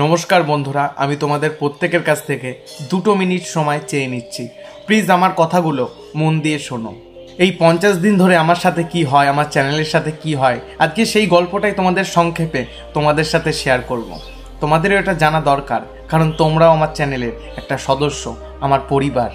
নমস্কার বন্ধুরা, আমি তোমাদের প্রত্যেকের কাছ থেকে 2 মিনিট সময় চেয়ে নিচ্ছি। প্লিজ আমার কথাগুলো মন দিয়ে শোনো। এই 50 দিন ধরে আমার সাথে কি হয়, আমার চ্যানেলের সাথে কি হয়, আজকে সেই গল্পটাই তোমাদের সংক্ষেপে তোমাদের সাথে শেয়ার করব। তোমাদেরও এটা জানা দরকার, কারণ তোমরাও আমার চ্যানেলের একটা সদস্য, আমার পরিবার।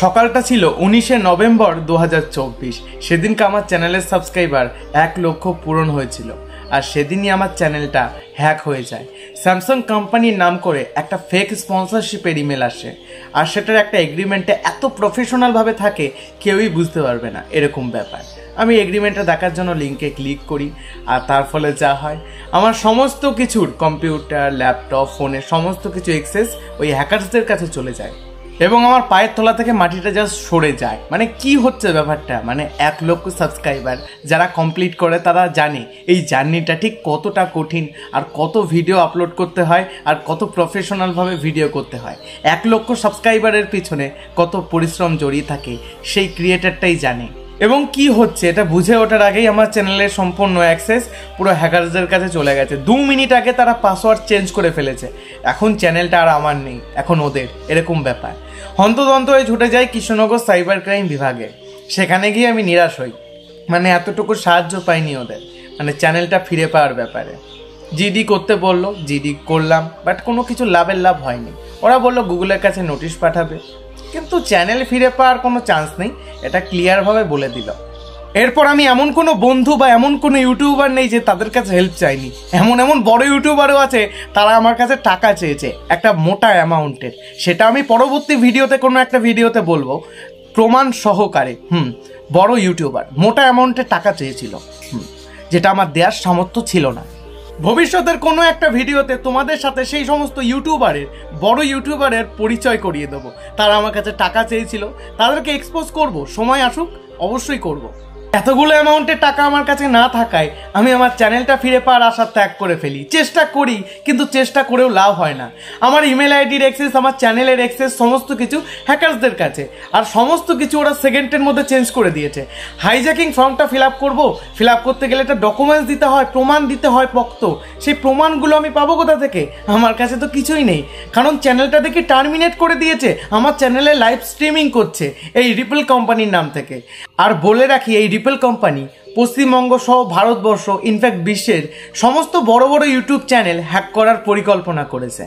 সকালটা ছিল 19শে নভেম্বর 2024। সেদিনকে আমার চ্যানেলের সাবস্ক্রাইবার 1 লক্ষ পূরণ হয়েছিল, আর সেদিনই আমার চ্যানেলটা হ্যাক হয়ে যায়। স্যামসাং কোম্পানির নাম করে একটা ফেক স্পন্সরশিপের ইমেল আসে, আর সেটার একটা এগ্রিমেন্টে এত প্রফেশনালভাবে থাকে কেউই বুঝতে পারবে না এরকম ব্যাপার। আমি এগ্রিমেন্টটা দেখার জন্য লিঙ্কে ক্লিক করি, আর তার ফলে যা হয়, আমার সমস্ত কিছুর কম্পিউটার, ল্যাপটপ, ফোনের সমস্ত কিছু অ্যাক্সেস ওই হ্যাকার্সদের কাছে চলে যায়, এবং আমার পায়ের তলা থেকে মাটিটা জাস্ট সরে যায়। মানে কি হচ্ছে ব্যাপারটা, মানে 1 লক্ষ সাবস্ক্রাইবার যারা কমপ্লিট করে তারা জানে এই জার্নিটা ঠিক কতটা কঠিন, আর কত ভিডিও আপলোড করতে হয়, আর কত প্রফেশনালভাবে ভিডিও করতে হয়। 1 লক্ষ সাবস্ক্রাইবারের পিছনে কত পরিশ্রম জড়িয়ে থাকে সেই ক্রিয়েটারটাই জানে। এবং কি হচ্ছে এটা বুঝে ওঠার আগেই আমার চ্যানেলের সম্পূর্ণ অ্যাক্সেস পুরো হ্যাকারসদের কাছে চলে গেছে। 2 মিনিট আগে তারা পাসওয়ার্ড চেঞ্জ করে ফেলেছে। এখন চ্যানেলটা আর আমার নেই, এখন ওদের, এরকম ব্যাপার। হন্তদন্ত হয়ে ছুটে যাই কৃষ্ণনগর সাইবার ক্রাইম বিভাগে। সেখানে গিয়ে আমি নিরাশ হই, মানে এতটুকু সাহায্য পাইনি ওদের, মানে চ্যানেলটা ফিরে পাওয়ার ব্যাপারে। জিডি করতে বললো, জিডি করলাম, বাট কোনো কিছু লাভ হয়নি। ওরা বললো গুগলের কাছে নোটিশ পাঠাবে, কিন্তু চ্যানেল ফিরে পাওয়ার কোনো চান্স নেই, এটা ক্লিয়ারভাবে বলে দিল। এরপর আমি এমন কোনো বন্ধু বা এমন কোনো ইউটিউবার নেই যে তাদের কাছে হেল্প চাইনি। এমন বড় ইউটিউবারও আছে, তারা আমার কাছে টাকা চেয়েছে একটা মোটা অ্যামাউন্টের। সেটা আমি পরবর্তী ভিডিওতে, কোনো একটা ভিডিওতে বলবো প্রমাণ সহকারে। বড় ইউটিউবার মোটা অ্যামাউন্টের টাকা চেয়েছিল, যেটা আমার দেওয়ার সামর্থ্য ছিল না। ভবিষ্যতের কোনো একটা ভিডিওতে তোমাদের সাথে সেই সমস্ত ইউটিউবারের, বড় ইউটিউবারের পরিচয় করিয়ে দেবো। তারা আমার কাছে টাকা চেয়েছিল, তাদেরকে এক্সপোজ করব, সময় আসুক অবশ্যই করব। এতগুলো অ্যামাউন্টের টাকা আমার কাছে না থাকায় আমি আমার চ্যানেলটা ফিরে পাওয়ার আশা ত্যাগ করে ফেলি। চেষ্টা করি, কিন্তু চেষ্টা করেও লাভ হয় না। আমার ইমেল আইডির অ্যাক্সেস, আমার চ্যানেলের অ্যাক্সেস সমস্ত কিছু হ্যাকারসদের কাছে, আর সমস্ত কিছু ওরা সেকেন্ডের মধ্যে চেঞ্জ করে দিয়েছে। হাইজ্যাকিং ফর্মটা ফিল আপ করতে গেলে একটা ডকুমেন্টস দিতে হয়, প্রমাণ দিতে হয় পক্ত। সেই প্রমাণগুলো আমি পাবো কোথা থেকে? আমার কাছে তো কিছুই নেই, কারণ চ্যানেলটা দেখে টার্মিনেট করে দিয়েছে। আমার চ্যানেলে লাইভ স্ট্রিমিং করছে এই রিপল কোম্পানির নাম থেকে। আর বলে রাখি, এই রিপল কোম্পানি পশ্চিমবঙ্গ সহ ভারতবর্ষ, ইনফ্যাক্ট বিশ্বের সমস্ত বড় বড় ইউটিউব চ্যানেল হ্যাক করার পরিকল্পনা করেছে।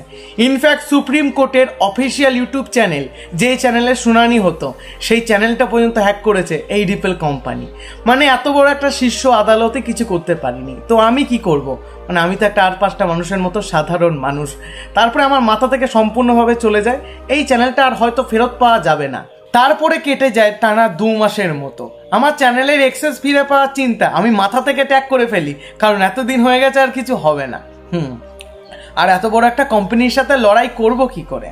ইনফ্যাক্ট সুপ্রিম কোর্টের অফিসিয়াল ইউটিউব চ্যানেল, যে চ্যানেলের শুনানি হতো, সেই চ্যানেলটা পর্যন্ত হ্যাক করেছে এই রিপল কোম্পানি। মানে এত বড় একটা শীর্ষ আদালতে কিছু করতে পারিনি, তো আমি কি করব? মানে আমি তো একটা 8-5টা মানুষের মতো সাধারণ মানুষ। তারপরে আমার মাথা থেকে সম্পূর্ণভাবে চলে যায় এই চ্যানেলটা আর হয়তো ফেরত পাওয়া যাবে না। তারপরে কেটে যায় টানা 2 মাসের মতো। আমার চ্যানেলের অ্যাক্সেস ফিরে পাওয়ার চিন্তা আমি মাথা থেকে ত্যাগ করে ফেলি, কারণ এতদিন হয়ে গেছে আর কিছু হবে না। আর এত বড় একটা কোম্পানির সাথে লড়াই করব কি করে?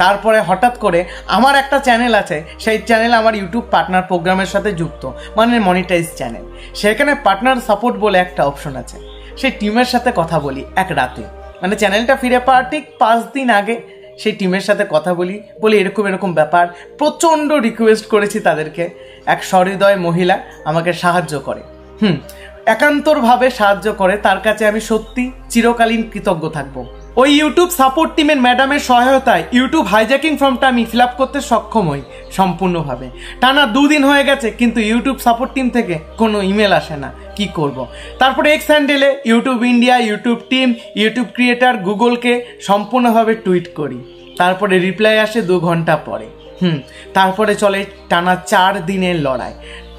তারপরে হঠাৎ করে আমার একটা চ্যানেল আছে, সেই চ্যানেল আমার ইউটিউব পার্টনার প্রোগ্রামের সাথে যুক্ত, মানে মনিটাইজ চ্যানেল। সেখানে পার্টনার সাপোর্ট বলে একটা অপশন আছে। সেই টিমের সাথে কথা বলি এক রাতে, মানে চ্যানেলটা ফিরে পাওয়ার ঠিক 5 দিন আগে সেই টিমের সাথে কথা বলি এরকম ব্যাপার। প্রচণ্ড রিকোয়েস্ট করেছি তাদেরকে। এক সহৃদয় মহিলা আমাকে সাহায্য করে, একান্তরভাবে সাহায্য করে। তার কাছে আমি সত্যি চিরকালীন কৃতজ্ঞ থাকবো। ওই ইউটিউব সাপোর্ট টিমের ম্যাডামের সহায়তায় ইউটিউব হাইজ্যাকিং ফর্মটা আমি ফিল আপ করতে সক্ষম হই সম্পূর্ণভাবে। টানা 2 দিন হয়ে গেছে, কিন্তু ইউটিউব সাপোর্ট টিম থেকে কোনো ইমেল আসে না। কি করব? তারপরে এক্স হ্যান্ডেলে YouTube India, YouTube team, YouTube creator, গুগলকে সম্পূর্ণভাবে টুইট করি। তারপরে রিপ্লাই আসে 2 ঘন্টা পরে। তারপরে চলে টানা 4 দিনের লড়াই।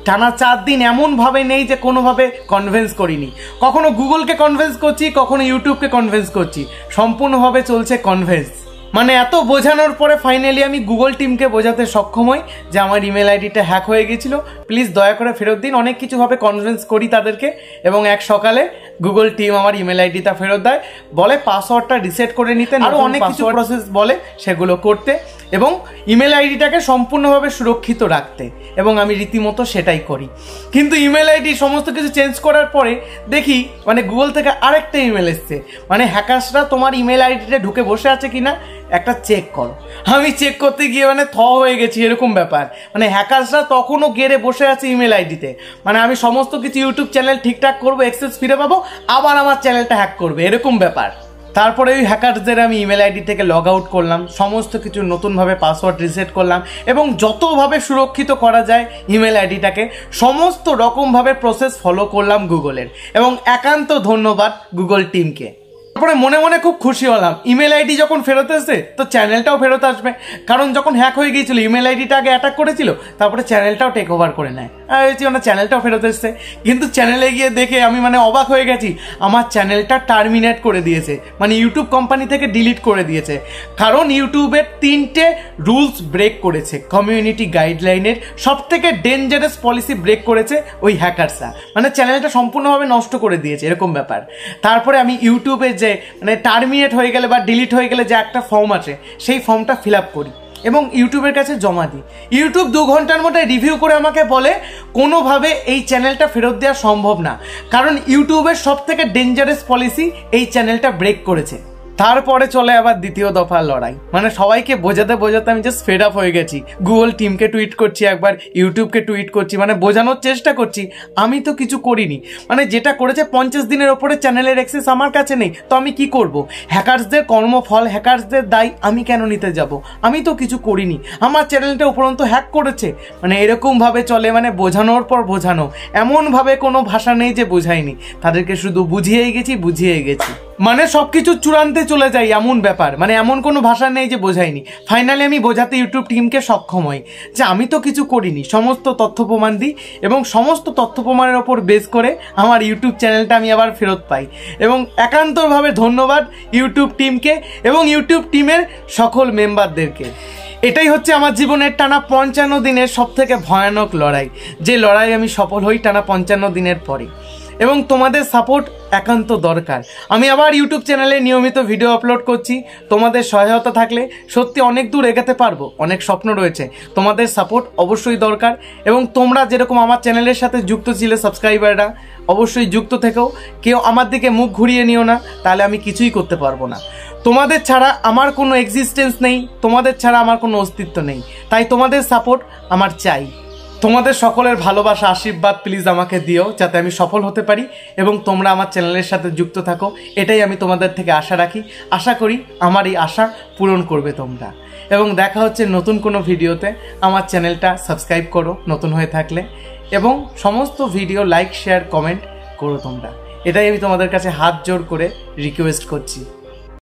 টানা 4 দিন এমনভাবে নেই যে কোনোভাবে কনভিন্স করিনি। কখনো গুগলকে কনভিন্স করছি, কখনো ইউটিউবকে কনভিন্স করছি। সম্পূর্ণভাবে চলছে কনভিন্স। মানে এত বোঝানোর পরে ফাইনালি আমি গুগল টিমকে বোঝাতে সক্ষম হই যে আমার ইমেল আইডিটা হ্যাক হয়ে গেছিল, প্লিজ দয়া করে ফেরত দিন। অনেক কিছুভাবে কনভিন্স করি তাদেরকে, এবং এক সকালে গুগল টিম আমার ইমেল আইডিটা ফেরত দেয়। বলে পাসওয়ার্ডটা রিসেট করে নিতে, আরও অনেক কিছু প্রসেস বলে সেগুলো করতে, এবং ইমেল আইডিটাকে সম্পূর্ণভাবে সুরক্ষিত রাখতে, এবং আমি রীতিমতো সেটাই করি। কিন্তু ইমেল আইডি সমস্ত কিছু চেঞ্জ করার পরে দেখি মানে গুগল থেকে আরেকটা ইমেল এসছে, মানে হ্যাকার্সরা তোমার ইমেল আইডিটা ঢুকে বসে আছে কিনা একটা চেক করো। আমি চেক করতে গিয়ে মানে হয়ে গেছি, এরকম ব্যাপার। মানে হ্যাকার্সরা তখনও গেড়ে বসে আছে ইমেল আইডিতে। মানে আমি সমস্ত কিছু ইউটিউব চ্যানেল ঠিকঠাক করবো, অ্যাক্সেস ফিরে পাবো, আবার আমার চ্যানেলটা হ্যাক করবে, এরকম ব্যাপার। তারপরে ওই হ্যাকারদের আমি ইমেল আইডি থেকে লগ আউট করলাম, সমস্ত কিছু নতুনভাবে পাসওয়ার্ড রিসেট করলাম এবং যতভাবে সুরক্ষিত করা যায় ইমেল আইডিটাকে সমস্ত রকমভাবে প্রসেস ফলো করলাম গুগলের, এবং একান্ত ধন্যবাদ গুগল টিমকে। তারপরে মনে মনে খুব খুশি হলাম, ইমেল আইডি যখন ফেরত এসছে তো চ্যানেলটাও ফেরত আসবে, কারণ যখন হ্যাক হয়ে গিয়েছিল ইমেল আইডিটা আগে অ্যাটাক করেছিল, তারপরে চ্যানেলটাও টেক ওভার করে নেয়। আর চ্যানেলটাও ফেরত এসছে, কিন্তু চ্যানেলে গিয়ে দেখে আমি অবাক হয়ে গেছি, আমার চ্যানেলটা টার্মিনেট করে দিয়েছে, ইউটিউব কোম্পানি থেকে ডিলিট করে দিয়েছে, কারণ ইউটিউবের 3টে রুলস ব্রেক করেছে, কমিউনিটি গাইডলাইনের সবথেকে ডেঞ্জারাস পলিসি ব্রেক করেছে ওই হ্যাকারসরা, চ্যানেলটা সম্পূর্ণভাবে নষ্ট করে দিয়েছে, এরকম ব্যাপার। তারপরে আমি ইউটিউবে যে টার্মিনেট হয়ে গেলে বা ডিলিট হয়ে গেলে যে একটা ফর্ম আছে সেই ফর্মটা ফিল আপ করি এবং ইউটিউবের কাছে জমা দিই। ইউটিউব 2 ঘন্টার মধ্যে রিভিউ করে আমাকে বলে কোনোভাবে এই চ্যানেলটা ফেরত দেওয়া সম্ভব না, কারণ ইউটিউবের সবথেকে ডেঞ্জারাস পলিসি এই চ্যানেলটা ব্রেক করেছে। তারপরে চলে আবার দ্বিতীয় দফার লড়াই, সবাইকে বোঝাতে বোঝাতে আমি জাস্ট ফেড আপ হয়ে গেছি। গুগল টিমকে টুইট করছি, একবার ইউটিউবকে টুইট করছি, বোঝানোর চেষ্টা করছি আমি তো কিছু করিনি, যেটা করেছে 50 দিনের ওপরে চ্যানেলের অ্যাক্সেস আমার কাছে নেই, তো আমি কি করব? হ্যাকারসদের কর্মফল, হ্যাকারসদের দায় আমি কেন নিতে যাব? আমি তো কিছু করিনি, আমার চ্যানেলটা উপরন্ত হ্যাক করেছে। এরকমভাবে চলে, বোঝানোর পর বোঝানো, এমনভাবে কোনো ভাষা নেই যে বোঝাইনি, তাদেরকে শুধু বুঝিয়েই গেছি। সবকিছু চূড়ান্তে চলে যায় এমন ব্যাপার, এমন কোনো ভাষা নেই যে বোঝাইনি। ফাইনালি আমি বোঝাতে ইউটিউব টিমকে সক্ষম হই যে আমি তো কিছু করিনি, সমস্ত তথ্য প্রমাণ দিই এবং সমস্ত তথ্য প্রমাণের ওপর বেস করে আমার ইউটিউব চ্যানেলটা আমি আবার ফেরত পাই, এবং একান্তভাবে ধন্যবাদ ইউটিউব টিমকে এবং ইউটিউব টিমের সকল মেম্বারদেরকে। এটাই হচ্ছে আমার জীবনের টানা 55 দিনের সবথেকে ভয়ানক লড়াই, যে লড়াই আমি সফল হই টানা 55 দিনের পরে, এবং তোমাদের সাপোর্ট একান্ত দরকার। আমি আবার ইউটিউব চ্যানেলে নিয়মিত ভিডিও আপলোড করছি, তোমাদের সহায়তা থাকলে সত্যি অনেক দূর এগোতে পারবো, অনেক স্বপ্ন রয়েছে, তোমাদের সাপোর্ট অবশ্যই দরকার। এবং তোমরা যেরকম আমার চ্যানেলের সাথে যুক্ত ছিলে, সাবস্ক্রাইবাররা অবশ্যই যুক্ত থেকেও, কেউ আমার দিকে মুখ ঘুরিয়ে নিও না, তাহলে আমি কিছুই করতে পারবো না। তোমাদের ছাড়া আমার কোনো এক্সিস্টেন্স নেই, তোমাদের ছাড়া আমার কোনো অস্তিত্ব নেই, তাই তোমাদের সাপোর্ট আমার চাই। তোমাদের সকলের ভালোবাসা, আশীর্বাদ প্লিজ আমাকে দিও, যাতে আমি সফল হতে পারি এবং তোমরা আমার চ্যানেলের সাথে যুক্ত থাকো, এটাই আমি তোমাদের থেকে আশা রাখি। আশা করি আমার এই আশা পূরণ করবে তোমরা, এবং দেখা হচ্ছে নতুন কোনো ভিডিওতে। আমার চ্যানেলটা সাবস্ক্রাইব করো নতুন হয়ে থাকলে, এবং সমস্ত ভিডিও লাইক, শেয়ার, কমেন্ট করো তোমরা, এটাই আমি তোমাদের কাছে হাত জোড় করে রিকোয়েস্ট করছি।